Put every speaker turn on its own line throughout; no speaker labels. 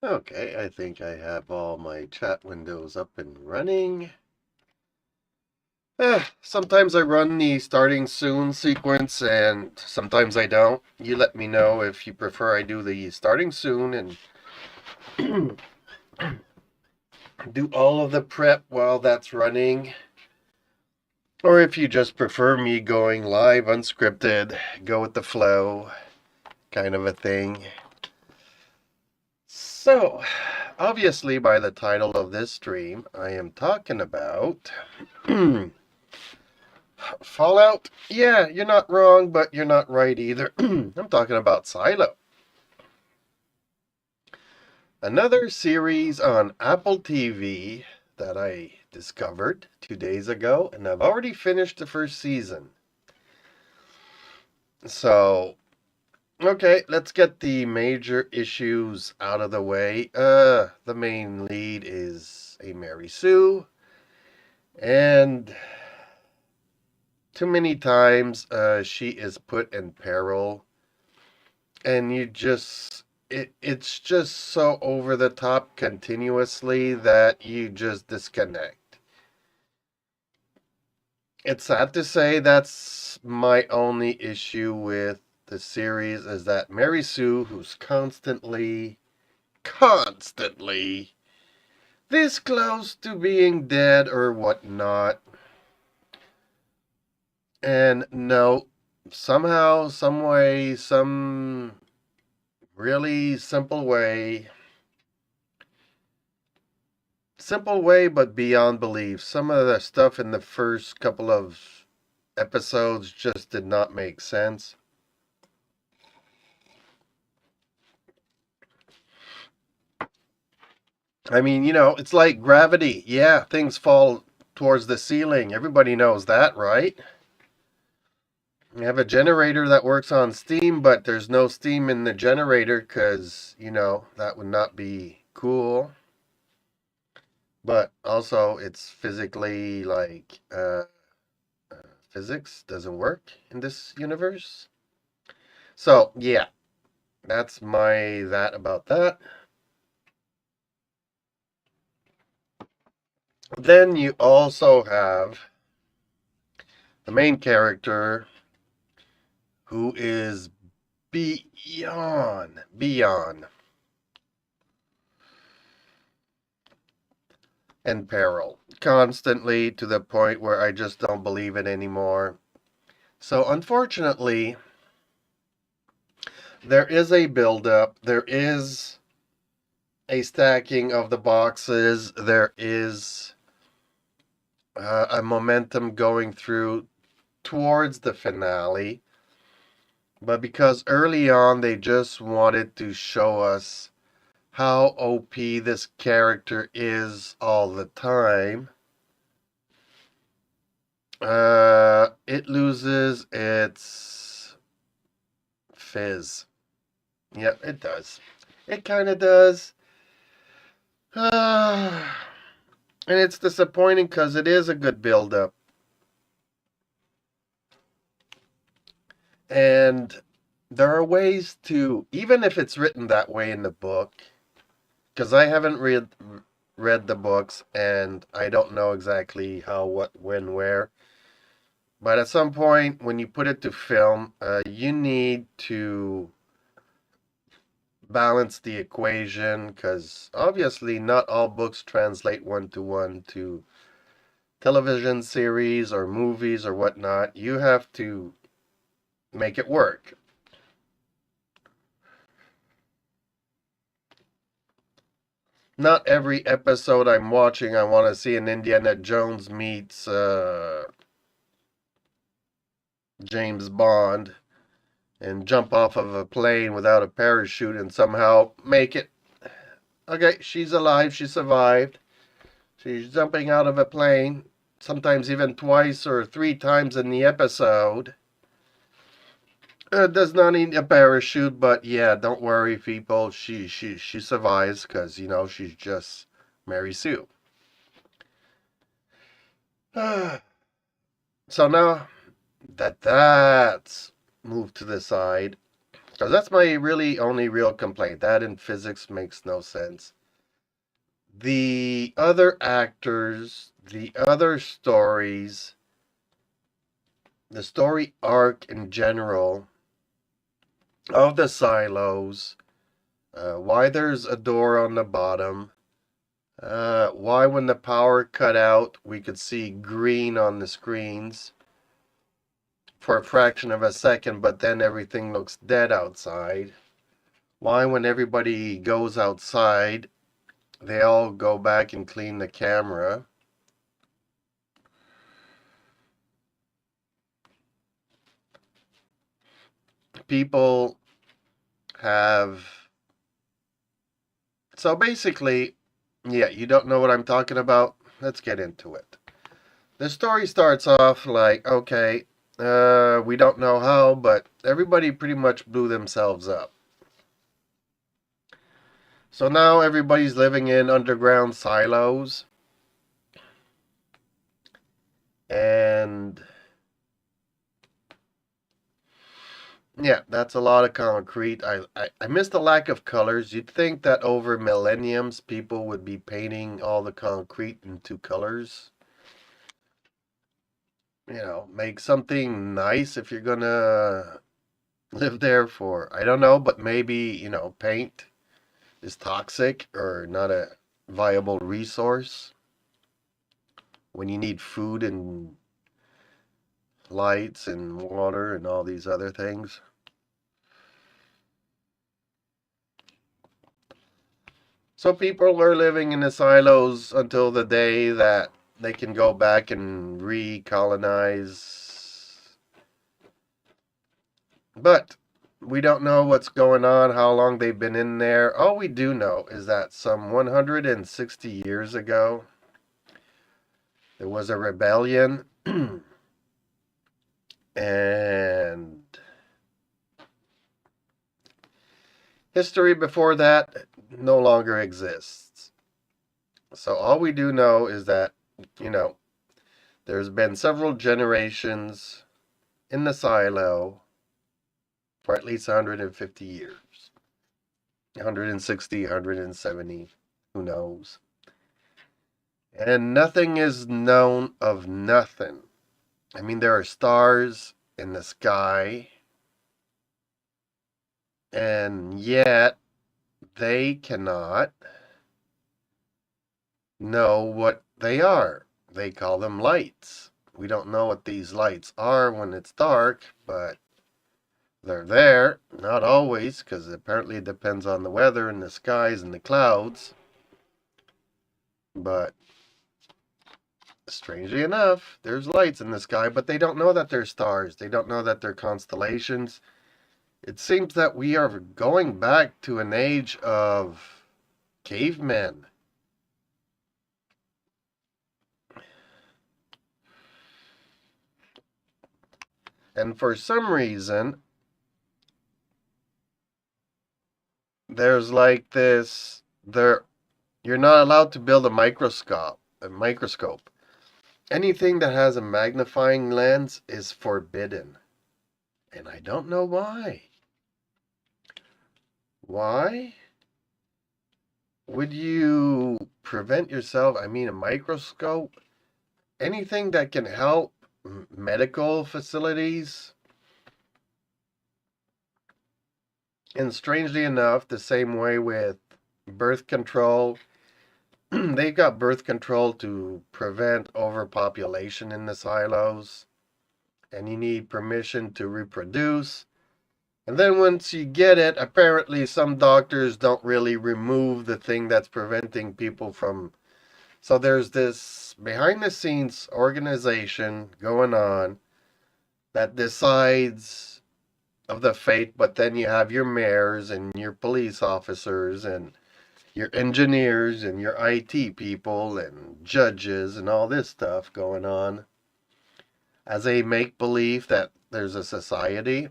Okay, I think I have all my chat windows up and running. Sometimes I run the starting soon sequence and sometimes I don't. You let me know if you prefer I do the starting soon and do all of the prep while that's running. Or if you just prefer me going live, unscripted, go with the flow, kind of a thing. So, obviously, by the title of this stream, I am talking about Fallout. Yeah, you're not wrong, but you're not right either. I'm talking about Silo. Another series on Apple TV that I discovered 2 days ago, and I've already finished the first season. So, okay, let's get the major issues out of the way. The main lead is a Mary Sue, and too many times she is put in peril, and it's just so over the top continuously that you just disconnect. It's sad to say that's my only issue with the series is that Mary Sue, who's constantly this close to being dead or whatnot. And no, somehow, some way, some really simple way, but beyond belief. Some of the stuff in the first couple of episodes just did not make sense. I mean, it's like gravity. Yeah, things fall towards the ceiling. Everybody knows that, right? You have a generator that works on steam, but there's no steam in the generator because, that would not be cool. But also, it's physically like physics doesn't work in this universe. So, yeah, that's my that about that. Then you also have the main character who is beyond in peril constantly to the point where I just don't believe it anymore. So, unfortunately, there is a buildup. There is a stacking of the boxes. There is a momentum going through towards the finale. But because early on they just wanted to show us how OP this character is all the time, it loses its fizz. Yeah, it does. It kind of does. And it's disappointing because it is a good build up. And there are ways to, even if it's written that way in the book, because I haven't read the books and I don't know exactly how, what, when, where. But at some point, when you put it to film, you need to balance the equation because obviously not all books translate one to television series or movies or whatnot. You have to make it work. Not every episode I'm watching, I want to see an Indiana Jones meets James Bond and jump off of a plane without a parachute and somehow make it. Okay, she's alive, she survived. She's jumping out of a plane, sometimes even twice or three times in the episode. Does not need a parachute, but yeah, don't worry, people. She survives because she's just Mary Sue. So now that's moved to the side, Because that's my really only real complaint. That in physics makes no sense. The other actors, the other stories, the story arc in general of the silos, why there's a door on the bottom, why when the power cut out we could see green on the screens for a fraction of a second, but then everything looks dead outside. Why when everybody goes outside they all go back and clean the camera. People have... So basically, yeah, you don't know what I'm talking about? Let's get into it. The story starts off like, okay, we don't know how, but everybody pretty much blew themselves up. So now everybody's living in underground silos. And yeah, that's a lot of concrete. I miss the lack of colors. You'd think that over millenniums, people would be painting all the concrete into colors. You know, make something nice if you're gonna live there for, I don't know, but maybe, you know, paint is toxic or not a viable resource when you need food and lights and water and all these other things. So people are living in the silos until the day that they can go back and recolonize. But we don't know what's going on, how long they've been in there. All we do know is that some 160 years ago, there was a rebellion, and history before that no longer exists. So all we do know is that, you know, there's been several generations in the silo for at least 150 years. 160, 170, who knows? And nothing is known of nothing. I mean, there are stars in the sky, and yet they cannot know what they are. They call them lights. We don't know what these lights are when it's dark, but they're there. Not always, because apparently it depends on the weather and the skies and the clouds. But strangely enough, there's lights in the sky, but they don't know that they're stars. They don't know that they're constellations. It seems that we are going back to an age of cavemen. And for some reason, there's like this, you're not allowed to build a microscope. Anything that has a magnifying lens is forbidden. And I don't know why. Why would you prevent yourself? I mean, a microscope, anything that can help medical facilities. And strangely enough, the same way with birth control, they've got birth control to prevent overpopulation in the silos. And you need permission to reproduce. And then once you get it, apparently some doctors don't really remove the thing that's preventing people from... So there's this behind the scenes organization going on that decides of the fate, but then you have your mayors and your police officers and your engineers and your IT people and judges and all this stuff going on as they make believe that there's a society.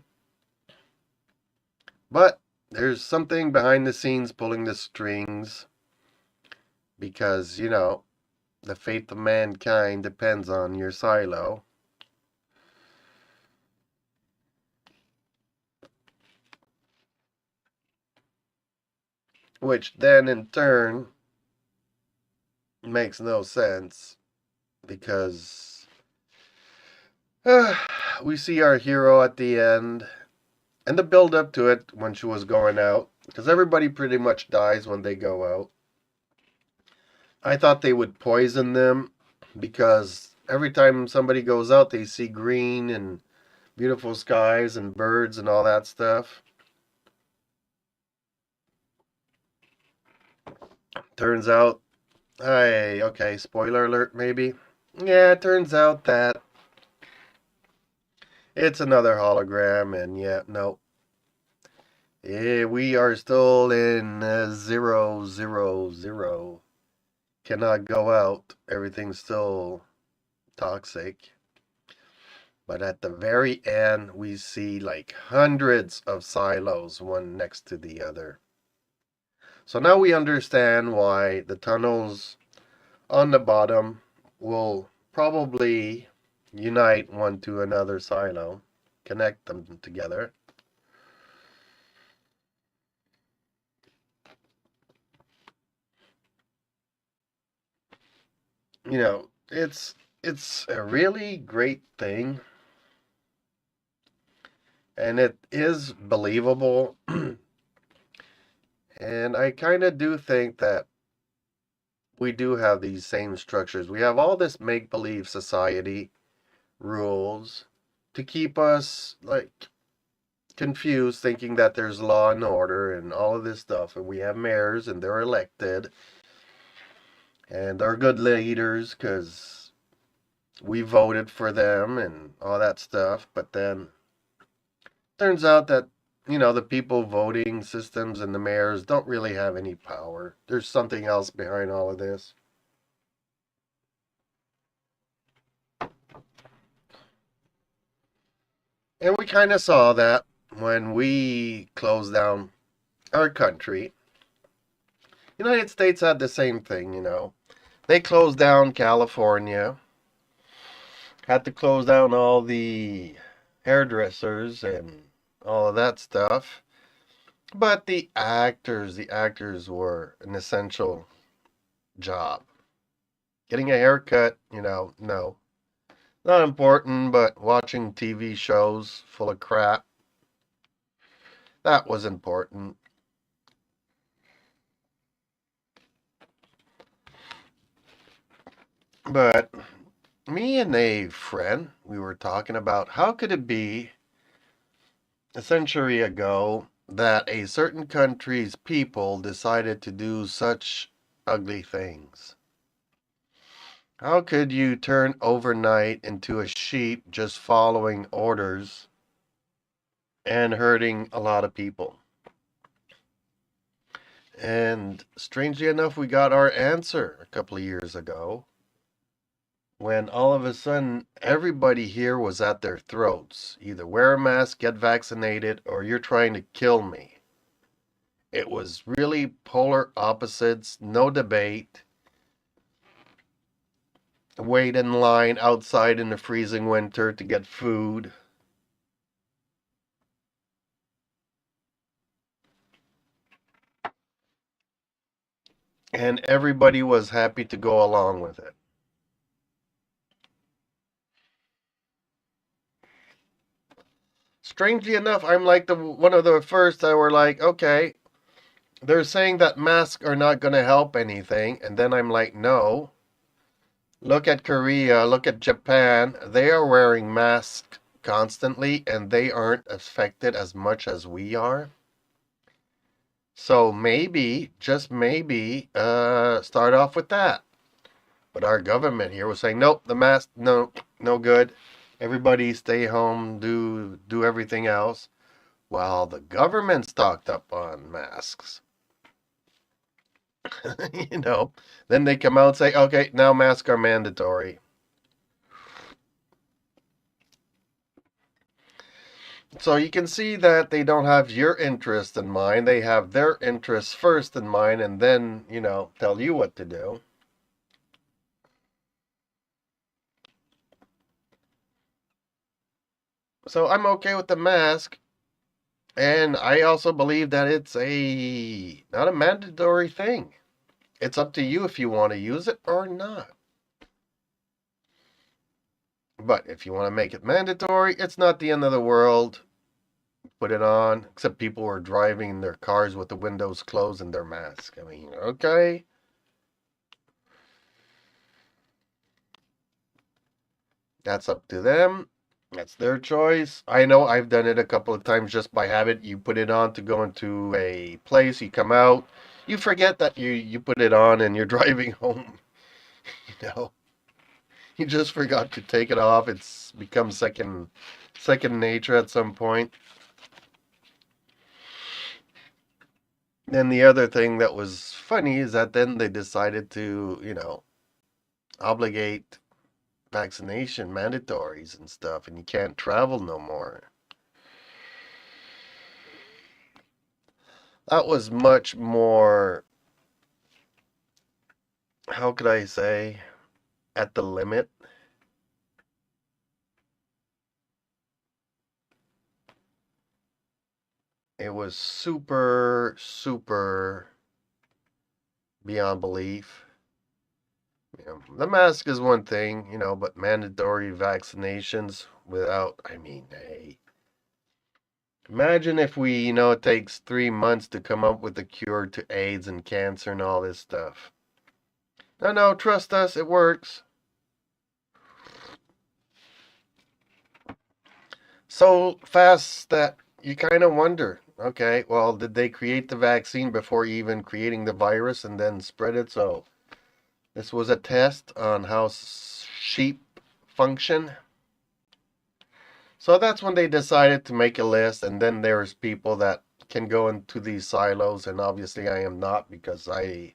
But there's something behind the scenes pulling the strings because, you know, the fate of mankind depends on your silo. which then in turn makes no sense because we see our hero at the end and the build up to it when she was going out, because everybody pretty much dies when they go out. I thought they would poison them because every time somebody goes out, they see green and beautiful skies and birds and all that stuff. Turns out, okay, spoiler alert maybe. Yeah, it turns out that it's another hologram, and yeah, no. Yeah, we are still in 000. Cannot go out. Everything's still toxic. But at the very end, we see like hundreds of silos, one next to the other. So now we understand why the tunnels on the bottom will probably unite one to another silo, connect them together. You know, it's a really great thing, and it is believable. And I kind of do think that we do have these same structures. We have all this make-believe society rules to keep us like confused, thinking that there's law and order and all of this stuff. And we have mayors and they're elected and they're good leaders because we voted for them and all that stuff. But then turns out that, the people voting systems and the mayors don't really have any power. There's something else behind all of this. And we kind of saw that when we closed down our country. United States had the same thing. They closed down California, had to close down all the hairdressers and all of that stuff. But the actors were an essential job. Getting a haircut, no. Not important, but watching TV shows full of crap, that was important. But me and a friend, we were talking about how could it be a century ago that a certain country's people decided to do such ugly things. How could you turn overnight into a sheep just following orders and hurting a lot of people? And strangely enough, we got our answer a couple of years ago when all of a sudden everybody here was at their throats. Either wear a mask, get vaccinated, or you're trying to kill me. It was really polar opposites, no debate. Wait in line outside in the freezing winter to get food. And everybody was happy to go along with it. Strangely enough, I'm like one of the first that were like, okay, they're saying that masks are not going to help anything. And then I'm like, no. Look at Korea, look at Japan. They are wearing masks constantly and they aren't affected as much as we are. So maybe, just maybe, start off with that. But our government here was saying, nope, the mask, no, no good. Everybody stay home, do everything else. While the government stocked up on masks. you know, then they come out and say, okay, now masks are mandatory. So you can see that they don't have your interest in mind. They have their interests first in mind and then, tell you what to do. So I'm okay with the mask And I also believe that it's not a mandatory thing. It's up to you if you want to use it or not. But if you want to make it mandatory, it's not the end of the world. Put it on, except people were driving in their cars with the windows closed and their mask. I mean, okay. That's up to them. That's their choice. I know I've done it a couple of times just by habit. You put it on to go into a place, you come out, you forget that you put it on and you're driving home. You know, you just forgot to take it off. It's become second nature at some point. Then the other thing that was funny is that then they decided to, obligate vaccination mandatories and stuff, and you can't travel no more. That was much more, how could I say, at the limit. It was super, super beyond belief. The mask is one thing, but mandatory vaccinations without, I mean, hey. Imagine if it takes 3 months to come up with a cure to AIDS and cancer and all this stuff. No, trust us, it works. So fast that you kind of wonder, okay, well, did they create the vaccine before even creating the virus and then spread it? So this was a test on how sheep function. So that's when they decided to make a list, and then there's people that can go into these silos, and obviously I am not because I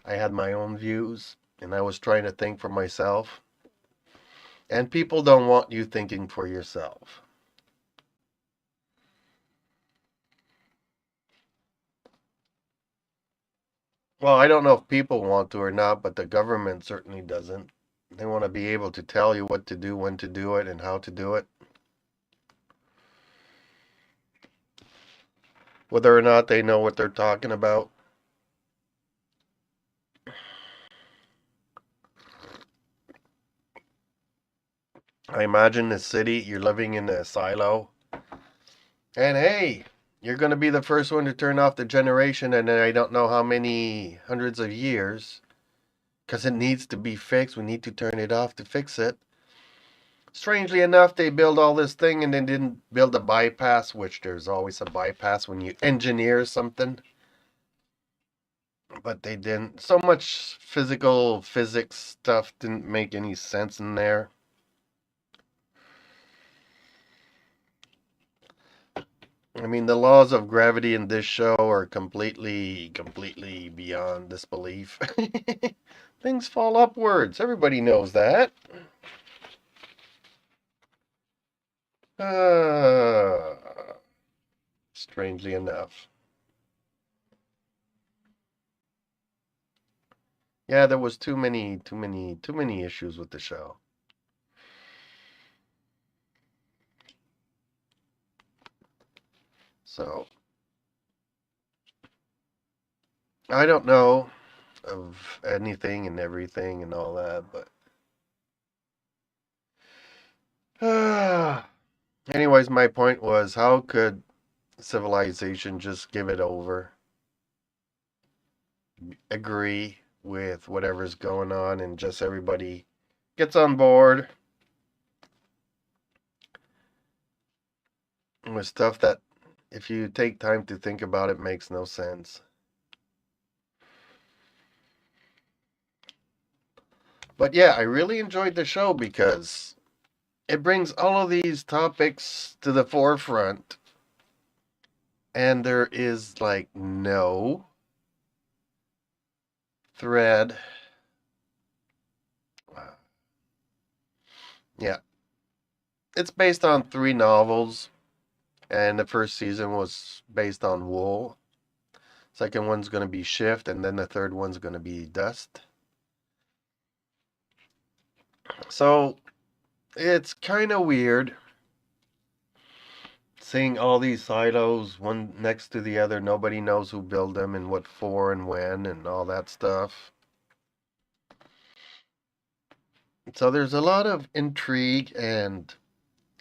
had my own views and I was trying to think for myself. And people don't want you thinking for yourself. Well, I don't know if people want to or not, but the government certainly doesn't. They want to be able to tell you what to do, when to do it, and how to do it. Whether or not they know what they're talking about. I imagine the city, you're living in a silo. And hey, you're going to be the first one to turn off the generation, and I don't know how many hundreds of years, because it needs to be fixed. We need to turn it off to fix it. Strangely enough, they build all this thing and then didn't build a bypass, which there's always a bypass when you engineer something. But they didn't. So much physical physics stuff didn't make any sense in there. I mean, the laws of gravity in this show are completely beyond disbelief. Things fall upwards. Everybody knows that. Uh, Strangely enough. Yeah, there was too many issues with the show. So, I don't know of anything and everything and all that, but anyways, my point was how could civilization just give it over, agree with whatever's going on, and just everybody gets on board with stuff that, if you take time to think about it, makes no sense. But yeah, I really enjoyed the show because it brings all of these topics to the forefront, and there is like no thread. Yeah, it's based on three novels, and the first season was based on Wool. Second one's going to be Shift, and then the third one's going to be Dust. So it's kind of weird seeing all these silos one next to the other. Nobody knows who built them and what for and when and all that stuff. So there's a lot of intrigue, and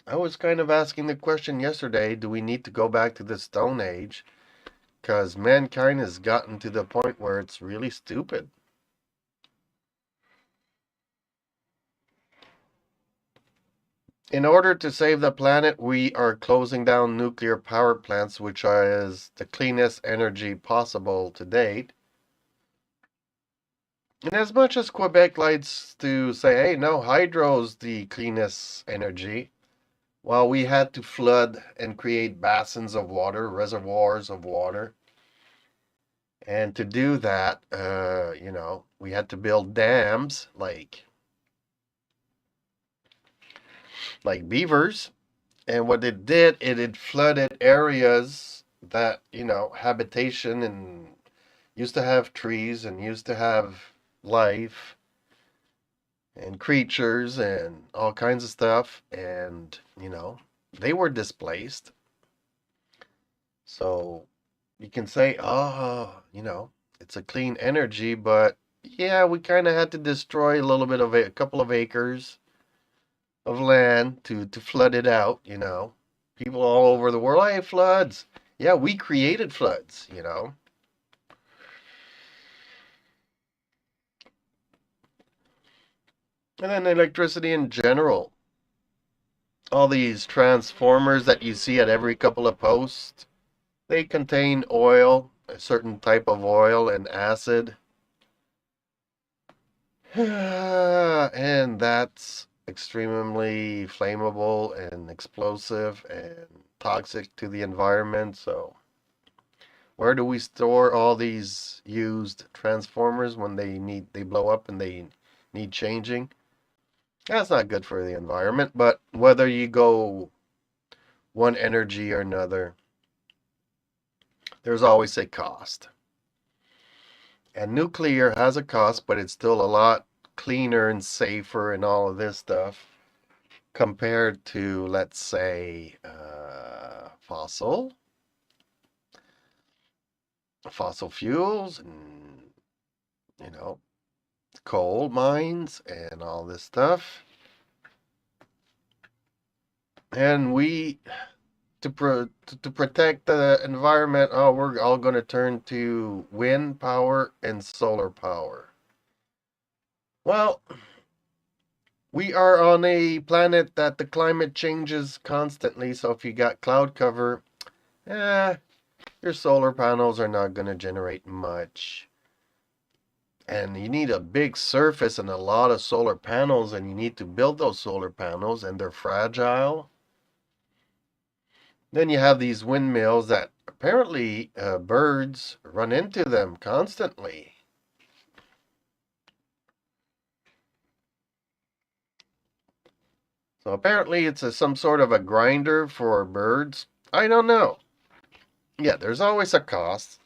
I was kind of asking the question yesterday, do we need to go back to the Stone Age? Because mankind has gotten to the point where it's really stupid. In order to save the planet, we are closing down nuclear power plants, which is the cleanest energy possible to date. And as much as Quebec likes to say, hey, no, hydro's the cleanest energy, well, we had to flood and create basins of water, reservoirs of water. And to do that, we had to build dams like beavers. And what it did, it flooded areas that, habitation and used to have trees and used to have life and creatures and all kinds of stuff. And, they were displaced. So you can say, oh, it's a clean energy, but yeah, we kind of had to destroy a little bit of a couple of acres of land to flood it out. People all over the world, hey, floods. Yeah, we created floods. And then electricity in general. All these transformers that you see at every couple of posts, they contain oil, a certain type of oil and acid. And that's extremely flammable and explosive and toxic to the environment. So, where do we store all these used transformers when they blow up and they need changing? That's not good for the environment, but whether you go one energy or another, there's always a cost. And nuclear has a cost, but it's still a lot cleaner and safer and all of this stuff compared to, let's say, fossil fuels and, you know, coal mines and all this stuff. And to protect the environment, we're all going to turn to wind power and solar power. Well, we are on a planet that the climate changes constantly, so if you got cloud cover, your solar panels are not going to generate much. And you need a big surface and a lot of solar panels, and you need to build those solar panels, and they're fragile. Then you have these windmills that apparently birds run into them constantly. So apparently it's some sort of a grinder for birds. I don't know. Yeah, there's always a cost.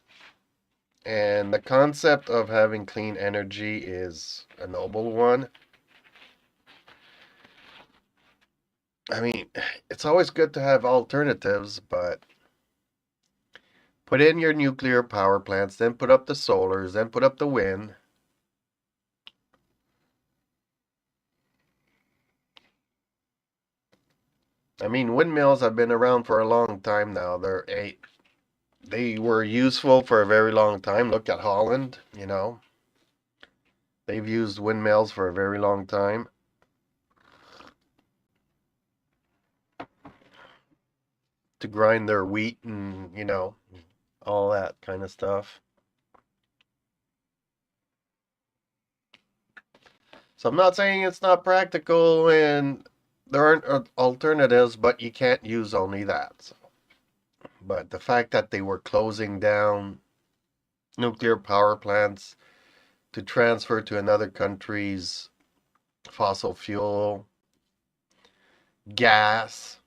And the concept of having clean energy is a noble one. I mean, it's always good to have alternatives, but put in your nuclear power plants, then put up the solars, then put up the wind. I mean, windmills have been around for a long time now. They were useful for a very long time. Look at Holland. They've used windmills for a very long time. To grind their wheat and, all that kind of stuff. So I'm not saying it's not practical and there aren't alternatives, but you can't use only that. So. But the fact that they were closing down nuclear power plants to transfer to another country's fossil fuel, gas,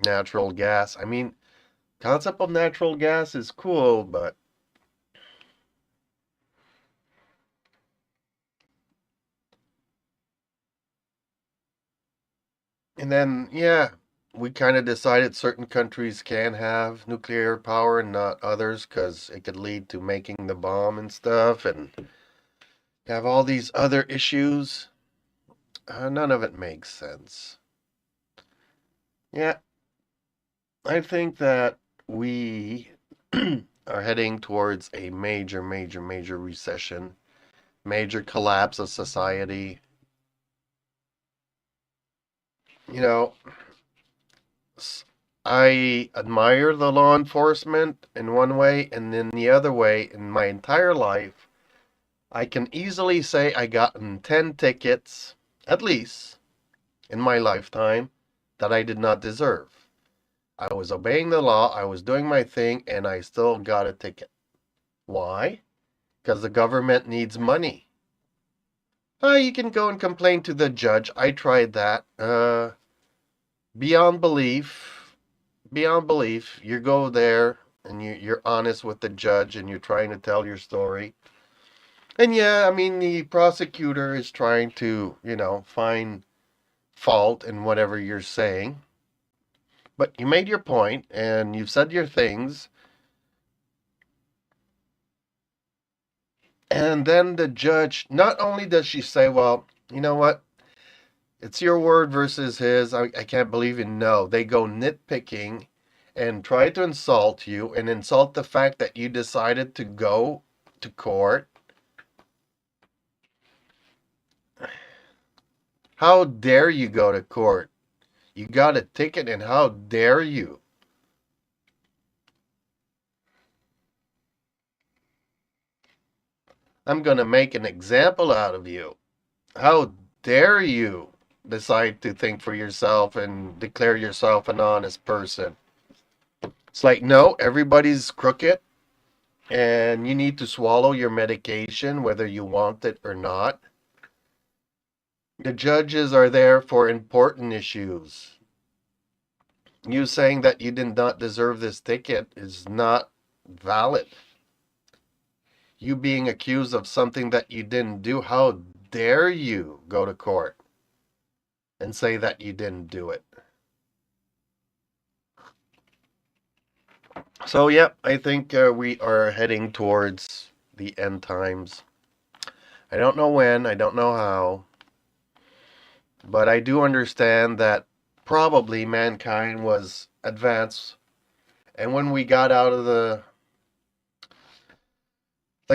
natural gas. I mean, concept of natural gas is cool, but and then yeah, we kind of decided certain countries can have nuclear power and not others because it could lead to making the bomb and stuff and have all these other issues. None of it makes sense. Yeah, I think that we are heading towards a major recession, major collapse of society. You know, I admire the law enforcement in one way, and in the other way, in my entire life, I can easily say I gotten 10 tickets, at least, in my lifetime, that I did not deserve. I was obeying the law, I was doing my thing, and I still got a ticket. Why? Because the government needs money. You can go and complain to the judge. I tried that. Beyond belief. Beyond belief. You go there and you're honest with the judge and you're trying to tell your story. And yeah, I mean, the prosecutor is trying to, find fault in whatever you're saying. But you made your point and you've said your things. And then the judge, not only does she say, well, you know what? It's your word versus his. I can't believe you. No, they go nitpicking and try to insult you and insult the fact that you decided to go to court. How dare you go to court? You got a ticket and how dare you? I'm going to make an example out of you. How dare you decide to think for yourself and declare yourself an honest person? It's like, no, everybody's crooked and you need to swallow your medication whether you want it or not. The judges are there for important issues. You saying that you did not deserve this ticket is not valid. You being accused of something that you didn't do, how dare you go to court and say that you didn't do it? So, yeah, I think we are heading towards the end times. I don't know when, I don't know how, but I do understand that probably mankind was advanced. And when we got out of the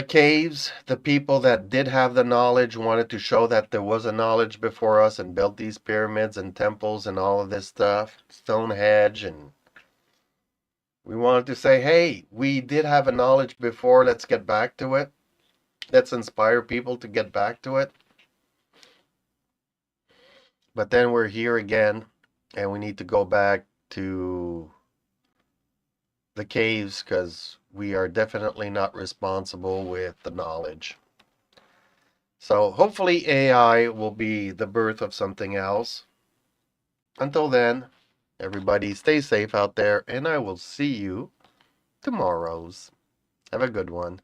caves, the people that did have the knowledge wanted to show that there was a knowledge before us and built these pyramids and temples and all of this stuff, Stonehenge, and we wanted to say, hey, we did have a knowledge before, let's get back to it. Let's inspire people to get back to it. But then we're here again, and we need to go back to the caves because we are definitely not responsible with the knowledge. So hopefully AI will be the birth of something else. Until then, everybody stay safe out there, and I will see you tomorrows. Have a good one.